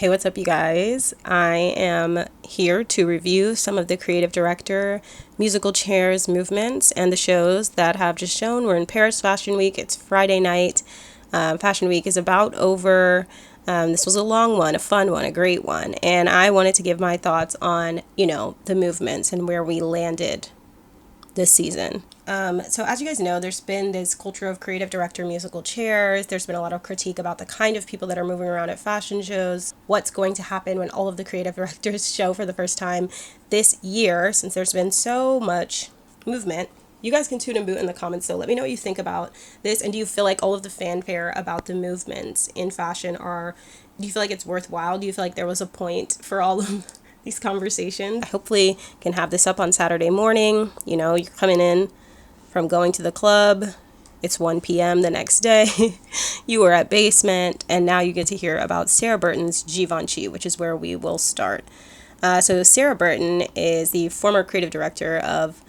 Hey, what's up, you guys? I am here to review some of the creative director musical chairs movements and the shows that have just shown. We're in Paris Fashion Week. It's Friday night. Fashion Week is about over. This was a long one, a fun one, a great one. And I wanted to give my thoughts on, the movements and where we landed this season. So as you guys know, there's been this culture of creative director musical chairs. There's been a lot of critique about the kind of people that are moving around at fashion shows, what's going to happen when all of the creative directors show for the first time this year, since there's been so much movement. You guys can toot and boot in the comments, so let me know what you think about this, and do you feel like all of the fanfare about the movements in fashion do you feel like it's worthwhile? Do you feel like there was a point for all of these conversations? I hopefully can have this up on Saturday morning. You're coming in from going to the club. It's 1 p.m. the next day. You were at Basement, and now you get to hear about Sarah Burton's Givenchy, which is where we will start. So Sarah Burton is the former creative director of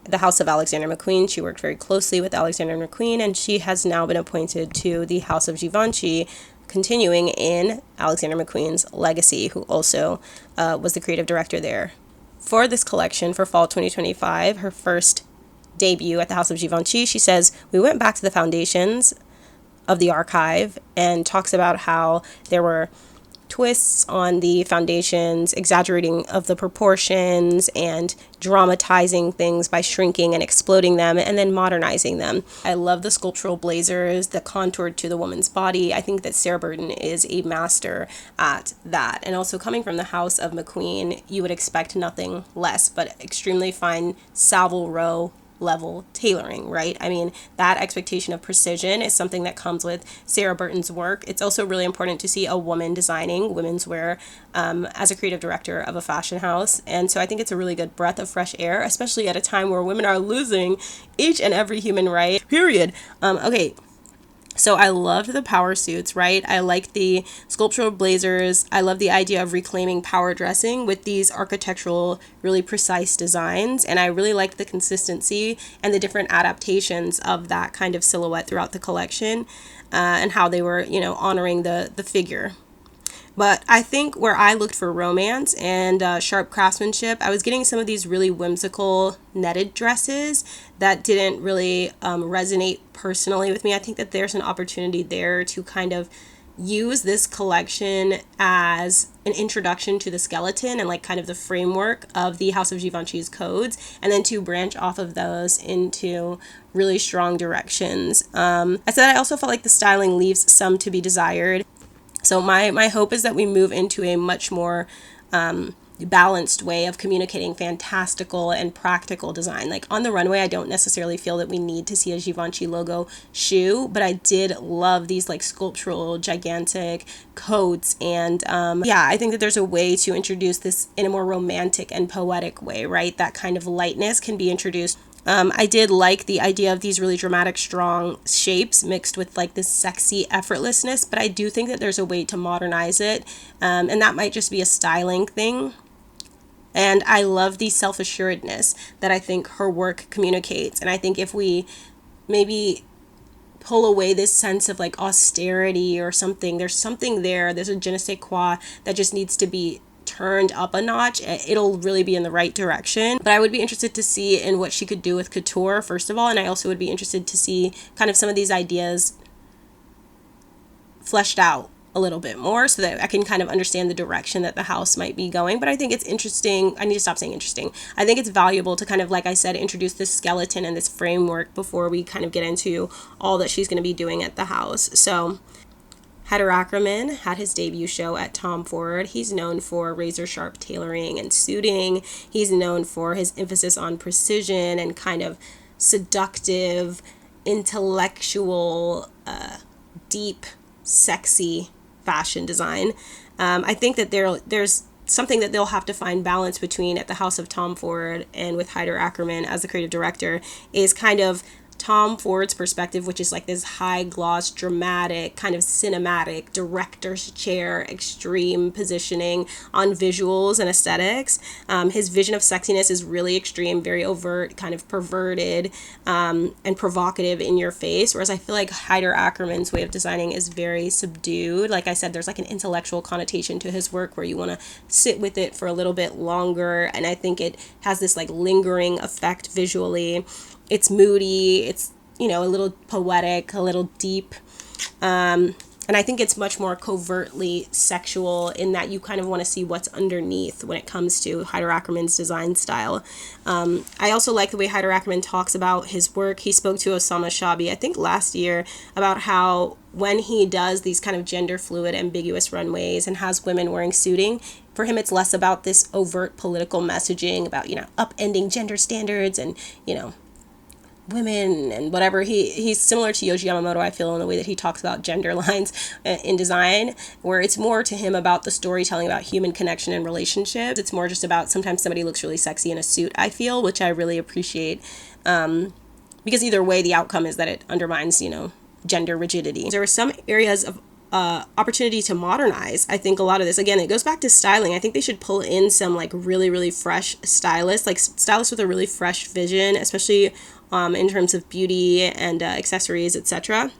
the House of Alexander McQueen. She worked very closely with Alexander McQueen, and she has now been appointed to the House of Givenchy, continuing in Alexander McQueen's legacy, who also was the creative director there. For this collection, for fall 2025, her first debut at the House of Givenchy, she says, "We went back to the foundations of the archive," and talks about how there were twists on the foundations, exaggerating of the proportions and dramatizing things by shrinking and exploding them and then modernizing them. I love the sculptural blazers, the contoured to the woman's body. I think that Sarah Burton is a master at that. And also, coming from the House of McQueen, you would expect nothing less but extremely fine Savile Row level tailoring, right? I mean, that expectation of precision is something that comes with Sarah Burton's work. It's also really important to see a woman designing women's wear as a creative director of a fashion house. And so I think it's a really good breath of fresh air, especially at a time where women are losing each and every human right, period. So I loved the power suits, right? I like the sculptural blazers. I love the idea of reclaiming power dressing with these architectural, really precise designs. And I really liked the consistency and the different adaptations of that kind of silhouette throughout the collection, and how they were, honoring the figure. But I think where I looked for romance and sharp craftsmanship, I was getting some of these really whimsical netted dresses that didn't really resonate personally with me. I think that there's an opportunity there to kind of use this collection as an introduction to the skeleton and like kind of the framework of the House of Givenchy's codes, and then to branch off of those into really strong directions. I said I also felt like the styling leaves some to be desired. So my hope is that we move into a much more balanced way of communicating fantastical and practical design. Like on the runway, I don't necessarily feel that we need to see a Givenchy logo shoe, but I did love these like sculptural, gigantic coats. And I think that there's a way to introduce this in a more romantic and poetic way, right? That kind of lightness can be introduced. I did like the idea of these really dramatic, strong shapes mixed with like this sexy effortlessness, but I do think that there's a way to modernize it, and that might just be a styling thing. And I love the self-assuredness that I think her work communicates. And I think if we maybe pull away this sense of like austerity or something, there's something there's a je ne sais quoi that just needs to be turned up a notch. It'll really be in the right direction. But I would be interested to see in what she could do with couture, first of all, and I also would be interested to see kind of some of these ideas fleshed out a little bit more so that I can kind of understand the direction that the house might be going. But I think it's interesting. I need to stop saying interesting. I think it's valuable to kind of, like I said, introduce this skeleton and this framework before we kind of get into all that she's going to be doing at the house. So Haider Ackermann had his debut show at Tom Ford. He's known for razor-sharp tailoring and suiting. He's known for his emphasis on precision and kind of seductive, intellectual, deep, sexy fashion design. I think that there's something that they'll have to find balance between at the House of Tom Ford and with Haider Ackermann as the creative director is kind of Tom Ford's perspective, which is like this high gloss, dramatic, kind of cinematic, director's chair, extreme positioning on visuals and aesthetics. His vision of sexiness is really extreme, very overt, kind of perverted, and provocative in your face. Whereas I feel like Haider Ackermann's way of designing is very subdued. Like I said, there's like an intellectual connotation to his work where you want to sit with it for a little bit longer. And I think it has this like lingering effect visually. It's moody, it's, you know, a little poetic, a little deep. And I think it's much more covertly sexual in that you kind of want to see what's underneath when it comes to Haider Ackermann's design style. I also like the way Haider Ackermann talks about his work. He spoke to Osama Shabi, I think last year, about how when he does these kind of gender fluid, ambiguous runways and has women wearing suiting, for him it's less about this overt political messaging about, you know, upending gender standards and, you know, women and whatever. He's similar to Yohji Yamamoto, I feel, in the way that he talks about gender lines in design, where it's more to him about the storytelling about human connection and relationships. It's more just about sometimes somebody looks really sexy in a suit, I feel, which I really appreciate, because either way the outcome is that it undermines, you know, gender rigidity. There are some areas of opportunity to modernize. I think a lot of this, again, it goes back to styling. I think they should pull in some like really fresh stylists, like stylists with a really fresh vision, especially in terms of beauty and accessories, etc.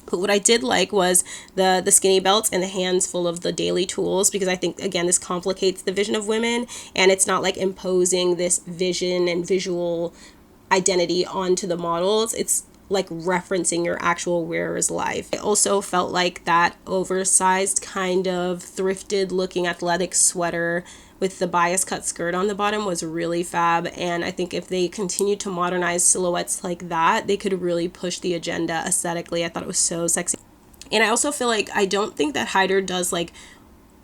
But what I did like was the skinny belts and the hands full of the daily tools, because I think, again, this complicates the vision of women, and it's not like imposing this vision and visual identity onto the models. It's like referencing your actual wearer's life. I also felt like that oversized kind of thrifted looking athletic sweater with the bias cut skirt on the bottom was really fab, and I think if they continue to modernize silhouettes like that, they could really push the agenda aesthetically. I thought it was so sexy. And I also feel like I don't think that Haider does like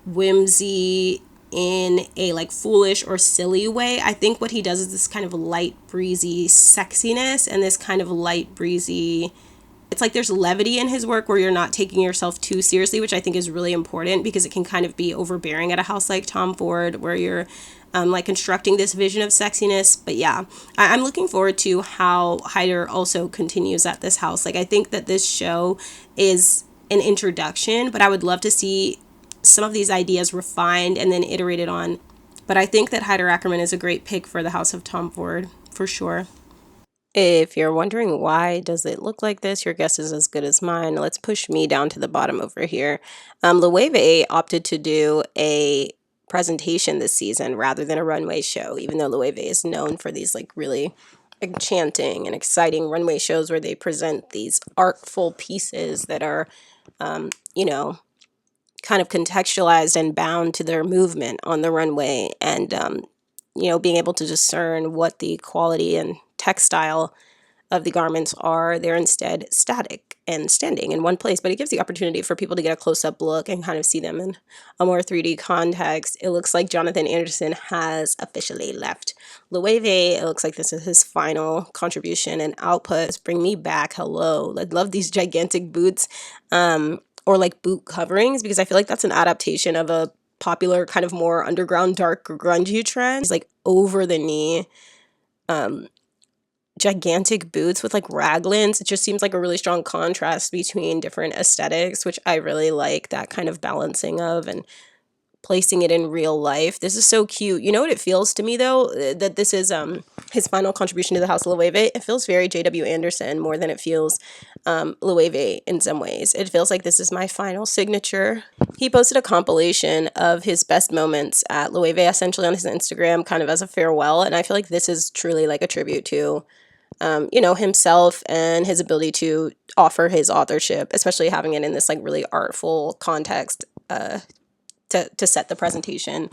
whimsy in a like foolish or silly way. I think what he does is this kind of light breezy sexiness and this kind of light breezy, it's like there's levity in his work where you're not taking yourself too seriously, which I think is really important because it can kind of be overbearing at a house like Tom Ford where you're like constructing this vision of sexiness. But yeah, I'm looking forward to how Haider also continues at this house. Like I think that this show is an introduction, but I would love to see some of these ideas refined and then iterated on. But I think that Haider Ackermann is a great pick for the house of Tom Ford, for sure. If you're wondering why does it look like this, your guess is as good as mine. Let's push me down to the bottom over here. Loewe opted to do a presentation this season rather than a runway show, even though Loewe is known for these like really enchanting and exciting runway shows where they present these artful pieces that are, you know, kind of contextualized and bound to their movement on the runway, and you know, being able to discern what the quality and textile of the garments are. They're instead static and standing in one place, but it gives the opportunity for people to get a close-up look and kind of see them in a more 3D context. It looks like Jonathan Anderson has officially left Loewe. It looks like this is his final contribution and output. Bring me back. Hello. I love these gigantic boots, or like boot coverings, because I feel like that's an adaptation of a popular kind of more underground dark grungy trend. It's like over the knee gigantic boots with like raglans. It just seems like a really strong contrast between different aesthetics, which I really like, that kind of balancing of and placing it in real life. This is so cute. You know what it feels to me though, that this is his final contribution to the house of Loewe. It feels very J.W. Anderson more than it feels Loewe in some ways. It feels like this is my final signature. He posted a compilation of his best moments at Loewe essentially on his Instagram, kind of as a farewell, and I feel like this is truly like a tribute to you know, himself and his ability to offer his authorship, especially having it in this like really artful context to set the presentation.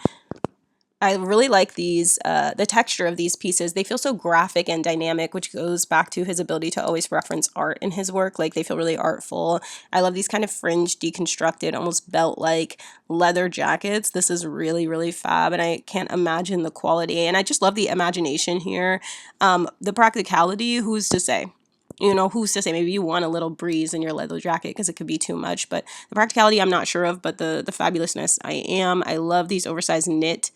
I really like these, the texture of these pieces. They feel so graphic and dynamic, which goes back to his ability to always reference art in his work. Like, they feel really artful. I love these kind of fringe, deconstructed, almost belt-like leather jackets. This is really, really fab, and I can't imagine the quality. And I just love the imagination here. The practicality, who's to say? You know, who's to say? Maybe you want a little breeze in your leather jacket because it could be too much. But the practicality, I'm not sure of, but the fabulousness, I am. I love these oversized knit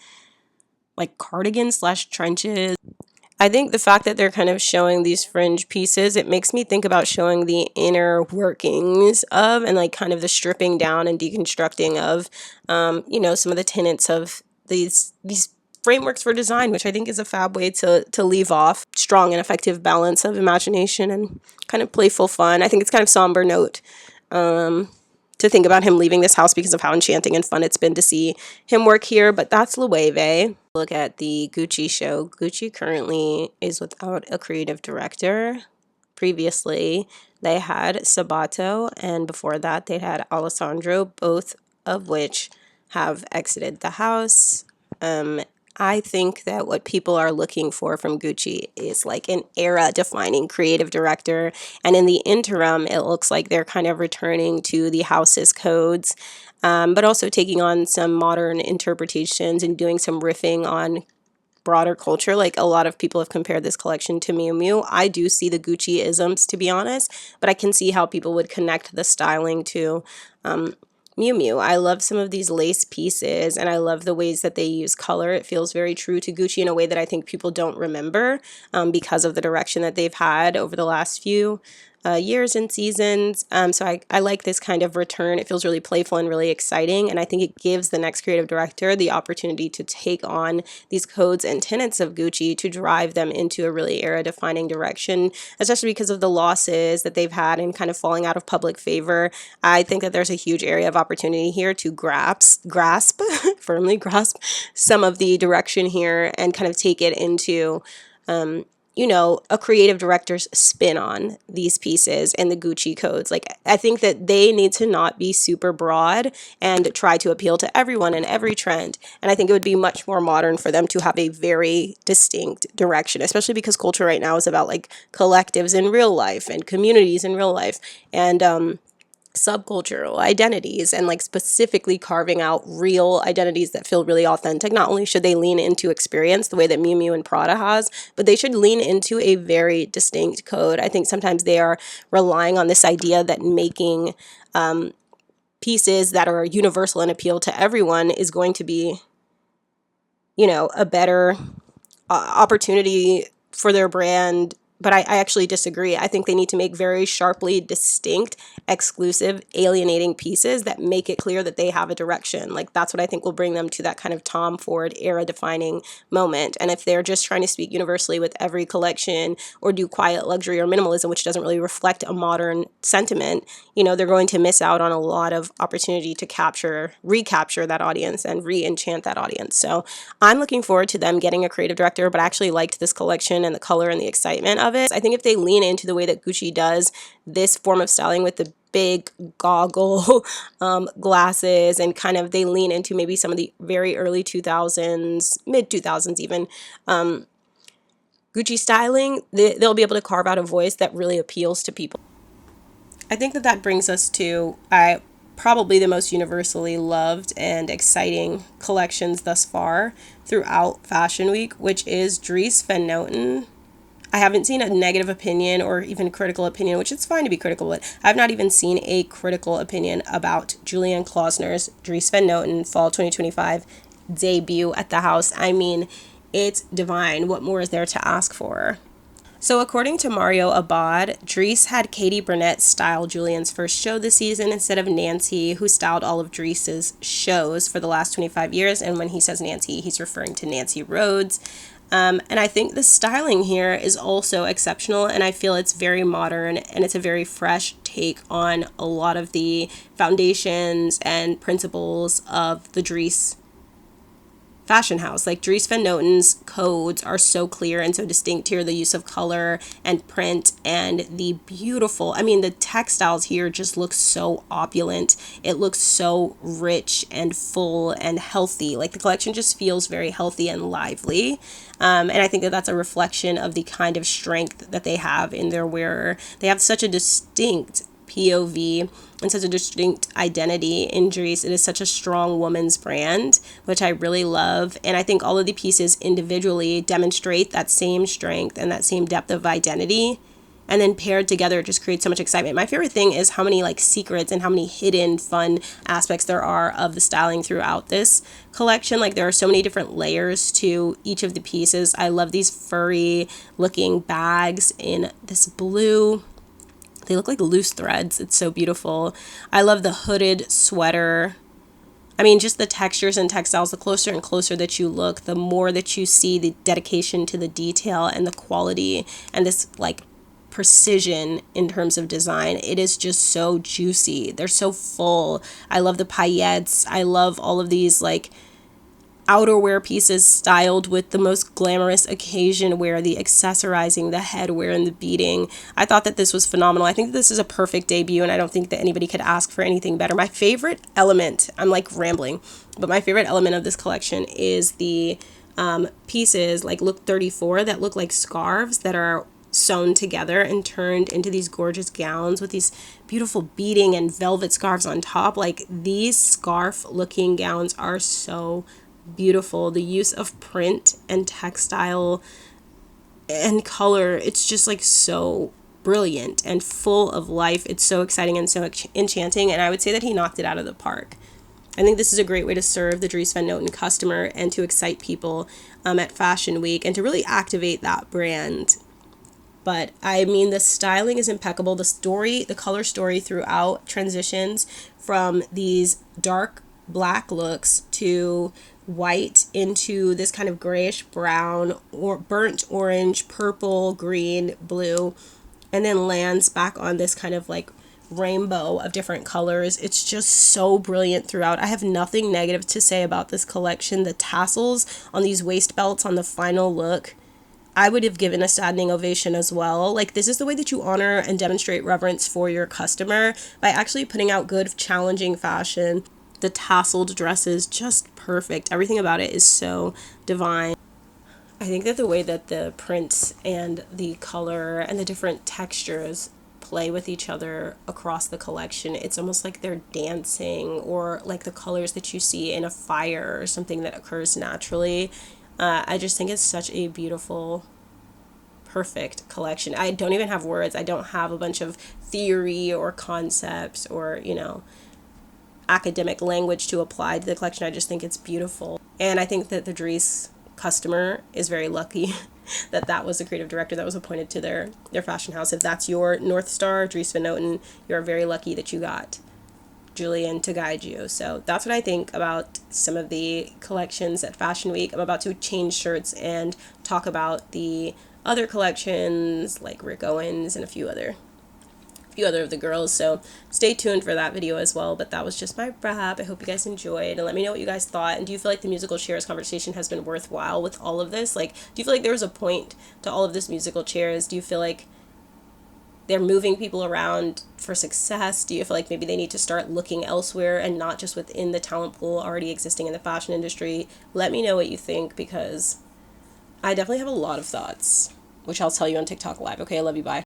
like cardigans / trenches. I think the fact that they're kind of showing these fringe pieces, it makes me think about showing the inner workings of, and like kind of the stripping down and deconstructing of, some of the tenets of these frameworks for design, which I think is a fab way to leave off strong and effective balance of imagination and kind of playful fun. I think it's kind of somber note to think about him leaving this house because of how enchanting and fun it's been to see him work here, but that's Loewe. Look at the Gucci show. Gucci currently is without a creative director. Previously, they had Sabato, and before that, they had Alessandro, both of which have exited the house. I think that what people are looking for from Gucci is like an era-defining creative director. And in the interim, it looks like they're kind of returning to the house's codes, but also taking on some modern interpretations and doing some riffing on broader culture. Like a lot of people have compared this collection to Miu Miu. I do see the Gucci isms, to be honest, but I can see how people would connect the styling to Miu Miu. I love some of these lace pieces, and I love the ways that they use color. It feels very true to Gucci in a way that I think people don't remember because of the direction that they've had over the last few years and seasons. So I like this kind of return. It feels really playful and really exciting, and I think it gives the next creative director the opportunity to take on these codes and tenets of Gucci to drive them into a really era-defining direction, especially because of the losses that they've had and kind of falling out of public favor. I think that there's a huge area of opportunity here to firmly grasp some of the direction here and kind of take it into a creative director's spin on these pieces and the Gucci codes. Like, I think that they need to not be super broad and try to appeal to everyone and every trend. And I think it would be much more modern for them to have a very distinct direction, especially because culture right now is about like collectives in real life and communities in real life and subcultural identities, and like specifically carving out real identities that feel really authentic. Not only should they lean into experience the way that Miu Miu and Prada has, but they should lean into a very distinct code. I think sometimes they are relying on this idea that making pieces that are universal and appeal to everyone is going to be, a better opportunity for their brand. But I actually disagree. I think they need to make very sharply distinct, exclusive, alienating pieces that make it clear that they have a direction. Like, that's what I think will bring them to that kind of Tom Ford era-defining moment. And if they're just trying to speak universally with every collection or do quiet luxury or minimalism, which doesn't really reflect a modern sentiment, they're going to miss out on a lot of opportunity to recapture that audience and re-enchant that audience. So I'm looking forward to them getting a creative director, but I actually liked this collection and the color and the excitement of it. I think if they lean into the way that Gucci does this form of styling with the big goggle glasses, and kind of they lean into maybe some of the very early 2000s, mid 2000s even, Gucci styling, they'll be able to carve out a voice that really appeals to people. I think that brings us to probably the most universally loved and exciting collections thus far throughout Fashion Week, which is Dries Van Noten. I haven't seen a negative opinion or even critical opinion, which is fine to be critical, but I've not even seen a critical opinion about Julian Klausner's Dries Van Noten Fall 2025 debut at the house. I mean, it's divine. What more is there to ask for? So according to Mario Abad, Dries had Katie Burnett style Julian's first show this season instead of Nancy, who styled all of Dries's shows for the last 25 years. And when he says Nancy, he's referring to Nancy Rhodes. And I think the styling here is also exceptional, and I feel it's very modern and it's a very fresh take on a lot of the foundations and principles of the Dries fashion house. Like, Dries Van Noten's codes are so clear and so distinct here. The use of color and print and the the textiles here just look so opulent. It looks so rich and full and healthy. Like, the collection just feels very healthy and lively. And I think that's a reflection of the kind of strength that they have in their wearer. They have such a distinct POV and such a distinct identity in Dries. It is such a strong woman's brand, which I really love. And I think all of the pieces individually demonstrate that same strength and that same depth of identity and then paired together, it just creates so much excitement. My favorite thing is how many like secrets and how many hidden fun aspects there are of the styling throughout this collection. Like there are so many different layers to each of the pieces. I love these furry looking bags in this blue. They look like loose threads. It's so beautiful. I love the hooded sweater. I mean, just the textures and textiles, the closer and closer that you look, the more that you see the dedication to the detail and the quality and this like precision in terms of design. It is just so juicy. They're so full. I love the paillettes. I love all of these like outerwear pieces styled with the most glamorous occasion wear, the accessorizing, the headwear, and the beading. I thought that this was phenomenal. I think this is a perfect debut, and I don't think that anybody could ask for anything better. My favorite element, I'm like rambling, but my favorite element of this collection is the pieces like look 34 that look like scarves that are sewn together and turned into these gorgeous gowns with these beautiful beading and velvet scarves on top. Like these scarf looking gowns are so beautiful. The use of print and textile and color, it's just like so brilliant and full of life. It's so exciting and so enchanting, and I would say that he knocked it out of the park. I think this is a great way to serve the Dries Van Noten customer and to excite people at Fashion Week and to really activate that brand. But I mean, the styling is impeccable. The story, the color story throughout transitions from these dark black looks to white into this kind of grayish brown or burnt orange, purple, green, blue, and then lands back on this kind of like rainbow of different colors. It's just so brilliant throughout. I have nothing negative to say about this collection. The tassels on these waist belts on the final look, I would have given a standing ovation as well. Like this is the way that you honor and demonstrate reverence for your customer, by actually putting out good, challenging fashion. The tasseled dresses, just perfect. Everything about it is so divine. I think that the way that the prints and the color and the different textures play with each other across the collection, it's almost like they're dancing, or like the colors that you see in a fire or something that occurs naturally. I just think it's such a beautiful, perfect collection. I don't even have words. I don't have a bunch of theory or concepts or, academic language to apply to the collection. I just think it's beautiful. And I think that the Dries customer is very lucky that that was the creative director that was appointed to their fashion house. If that's your North Star, Dries Van Noten, you're very lucky that you got Julian to guide you. So that's what I think about some of the collections at Fashion Week. I'm about to change shirts and talk about the other collections like Rick Owens and a few other of the girls, so stay tuned for that video as well. But that was just my wrap. I hope you guys enjoyed, and let me know what you guys thought. And do you feel like the musical chairs conversation has been worthwhile with all of this? Like, do you feel like there was a point to all of this musical chairs? Do you feel like they're moving people around for success? Do you feel like maybe they need to start looking elsewhere and not just within the talent pool already existing in the fashion industry? Let me know what you think, because I definitely have a lot of thoughts, which I'll tell you on TikTok Live. Okay, I love you, bye.